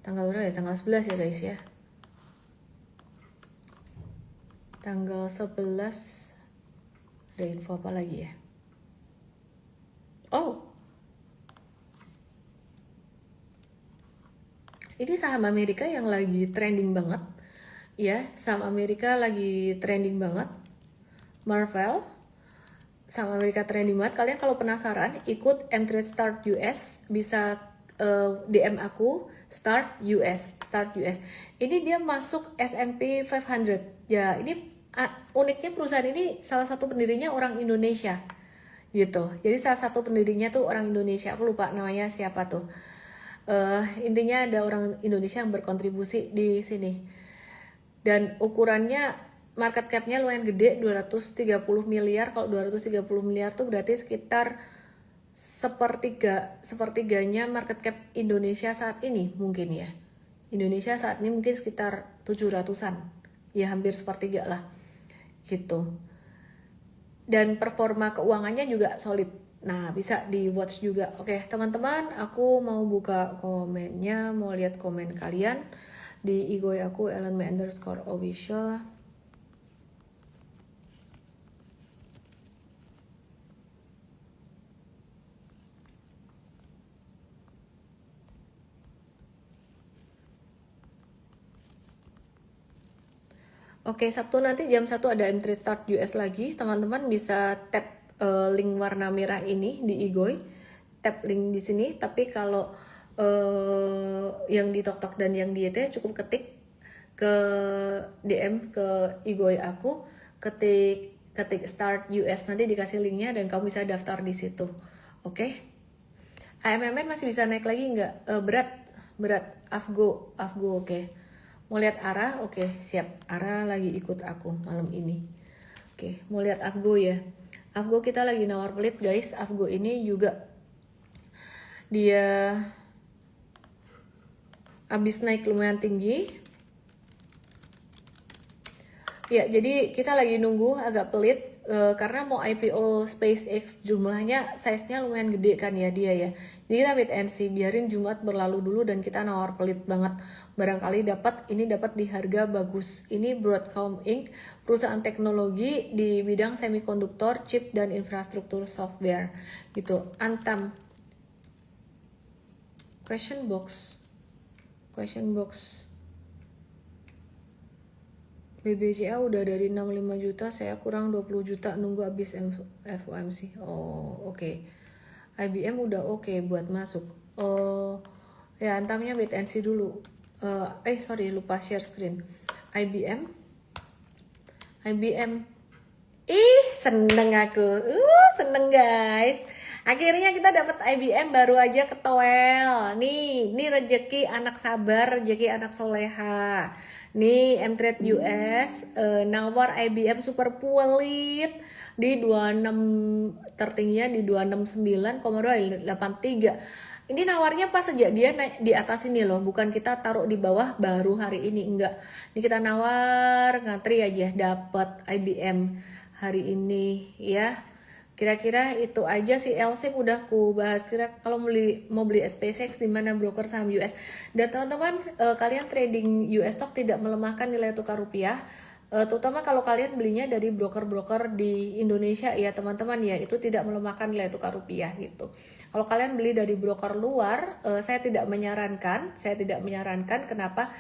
berapa ya? Tanggal 11 ya guys ya. Tanggal 11 ada info apa lagi ya? Oh, ini saham Amerika yang lagi trending banget ya. Saham Amerika lagi trending banget. Marvel, saham Amerika trending banget. Kalian kalau penasaran ikut M-Trade Start US, bisa DM aku Start US. Ini dia masuk S&P 500 ya. Ini uniknya perusahaan ini salah satu pendirinya orang Indonesia gitu. Jadi salah satu pendirinya tuh orang Indonesia, aku lupa namanya siapa tuh. Intinya ada orang Indonesia yang berkontribusi di sini, dan ukurannya market capnya lumayan gede, 230 miliar. Kalau 230 miliar tuh berarti sekitar sepertiganya market cap Indonesia saat ini mungkin ya. Indonesia saat ini mungkin sekitar 700-an ya, hampir sepertiga lah gitu. Dan performa keuangannya juga solid. Nah bisa di watch juga. Oke teman-teman, aku mau buka komennya, mau lihat komen kalian di IG aku @ellenme_official. Oke, Sabtu nanti jam 1 ada M3 Start US lagi. Teman-teman bisa tap link warna merah ini di Igoy. Tap link di sini. Tapi kalau yang di TokTok dan yang di YT cukup ketik ke DM ke Igoy aku, ketik Start US, nanti dikasih linknya dan kamu bisa daftar di situ. Oke? AMMN masih bisa naik lagi nggak? Berat. Afgo, oke. Mau lihat Ara? Oke, siap. Ara lagi ikut aku malam ini. Oke, mau lihat Afgo ya. Afgo kita lagi nawar pelit guys. Afgo ini juga dia habis naik lumayan tinggi. Ya, jadi kita lagi nunggu agak pelit karena mau IPO SpaceX, jumlahnya size-nya lumayan gede kan ya dia ya. Jadi kita wait and see, biarin Jumat berlalu dulu dan kita nawar pelit banget. Barangkali dapat di harga bagus. Ini Broadcom Inc, perusahaan teknologi di bidang semikonduktor, chip dan infrastruktur software gitu. Antam. Question box. BBCA udah dari 65 juta, saya kurang 20 juta nunggu habis FOMC. Oh, oke. IBM udah oke buat masuk. Oh, ya antamnya wait and see dulu. Sorry, lupa share screen. IBM. Seneng aku. Seneng guys. Akhirnya kita dapat IBM baru aja ketowel. Nih rezeki anak sabar, rezeki anak soleha. Nih M-Trade US nawar IBM super pulit di 26, tertingginya di 269,283. Ini nawarnya pas sejak dia naik di atas ini loh, bukan kita taruh di bawah baru hari ini, enggak. Ini kita nawar ngantri aja dapat IBM hari ini ya. Kira-kira itu aja sih LSIM udah ku bahas. Kira kalau mau beli SpaceX di mana broker saham US. Dan teman-teman kalian trading US stock tidak melemahkan nilai tukar rupiah. Terutama kalau kalian belinya dari broker-broker di Indonesia ya teman-teman ya, itu tidak melemahkan nilai tukar rupiah gitu. Kalau kalian beli dari broker luar, saya tidak menyarankan. Kenapa?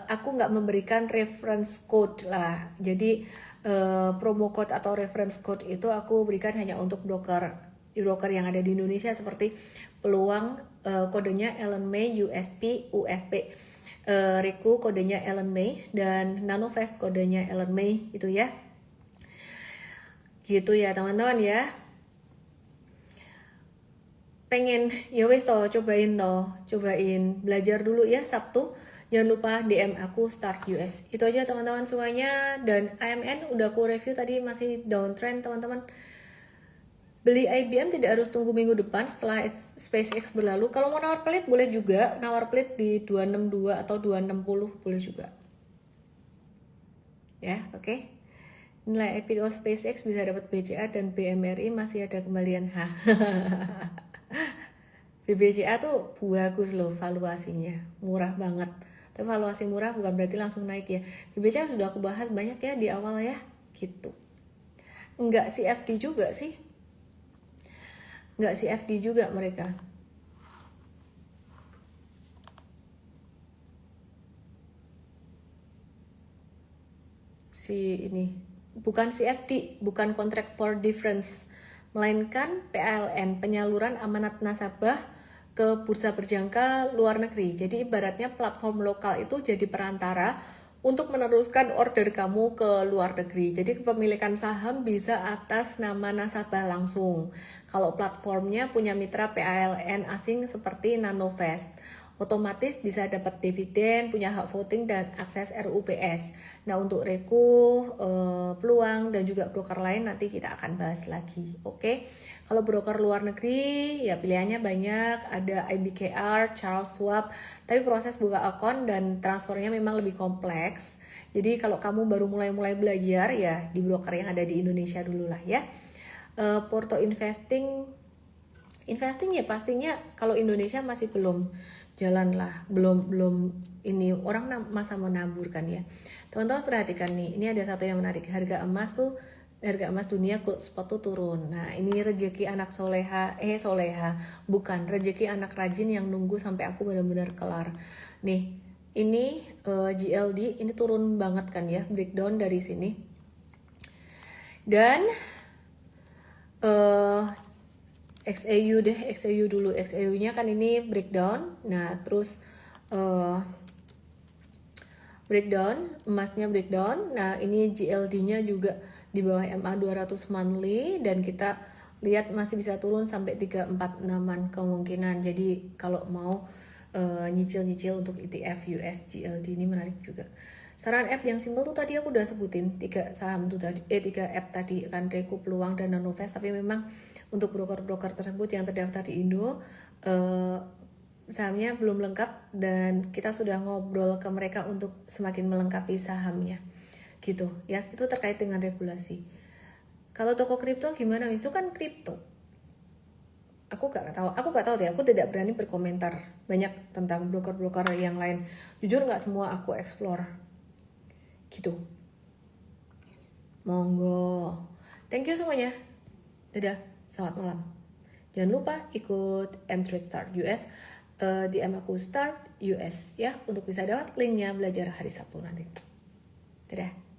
Aku nggak memberikan reference code lah. Jadi promo code atau reference code itu aku berikan hanya untuk broker yang ada di Indonesia seperti Peluang kodenya Ellen May USP Riku kodenya Ellen May dan Nanovest kodenya Ellen May itu ya. Gitu ya teman-teman ya. Pengen ya wes cobain belajar dulu ya Sabtu. Jangan lupa DM aku Start US. Itu aja teman-teman semuanya. Dan AMN udah aku review tadi masih downtrend teman-teman. Beli IBM tidak harus tunggu minggu depan setelah SpaceX berlalu. Kalau mau nawar pelit boleh juga. Nawar pelit di 262 atau 260 boleh juga. Ya, oke. Nilai IPO SpaceX bisa dapat BCA dan BMRI masih ada kembalian. BBCA tuh bagus loh valuasinya. Murah banget. Tapi valuasi murah bukan berarti langsung naik ya. BBCA sudah aku bahas banyak ya di awal ya, gitu. Enggak CFD juga sih. Enggak CFD juga mereka. Ini bukan CFD, bukan Contract for Difference, melainkan PLN, penyaluran amanat nasabah ke bursa berjangka luar negeri. Jadi ibaratnya platform lokal itu jadi perantara untuk meneruskan order kamu ke luar negeri. Jadi kepemilikan saham bisa atas nama nasabah langsung. Kalau platformnya punya mitra PLN asing seperti Nanovest, otomatis bisa dapat dividen, punya hak voting dan akses RUPS. Nah untuk Reku, Peluang dan juga broker lain nanti kita akan bahas lagi. Oke. Kalau broker luar negeri ya pilihannya banyak, ada IBKR, Charles Schwab, tapi proses buka akun dan transfernya memang lebih kompleks. Jadi kalau kamu baru mulai belajar ya di broker yang ada di Indonesia dulu lah ya. Porto investing ya pastinya kalau Indonesia masih belum jalan lah, belum ini orang masa menabur kan ya. Teman-teman perhatikan nih, ini ada satu yang menarik, harga emas dunia gold spot tuh turun. Nah ini rezeki anak soleha, bukan rezeki anak rajin yang nunggu sampai aku benar-benar kelar. Nih ini GLD ini turun banget kan ya, breakdown dari sini. Dan XAU deh, XAU dulu. XAU-nya kan ini breakdown. Nah, terus breakdown, emasnya breakdown. Nah, ini GLD-nya juga di bawah MA 200 monthly dan kita lihat masih bisa turun sampai 346-an kemungkinan. Jadi kalau mau nyicil-nyicil untuk ETF US GLD ini menarik juga. Saran app yang simple tuh tadi aku udah sebutin 3 saham tuh tadi, 3 app tadi kan, Reku, Peluang, dan Nanovest. Tapi memang untuk broker-broker tersebut yang terdaftar di Indo sahamnya belum lengkap dan kita sudah ngobrol ke mereka untuk semakin melengkapi sahamnya gitu ya. Itu terkait dengan regulasi. Kalau toko kripto gimana? Itu kan kripto. Aku gak tahu deh, aku tidak berani berkomentar banyak tentang broker-broker yang lain. Jujur nggak semua aku explore gitu. Monggo. Thank you semuanya. Dadah, selamat malam. Jangan lupa ikut M-Trade Start US, DM aku Start US ya, untuk bisa dapat linknya belajar hari Sabtu nanti. Dadah.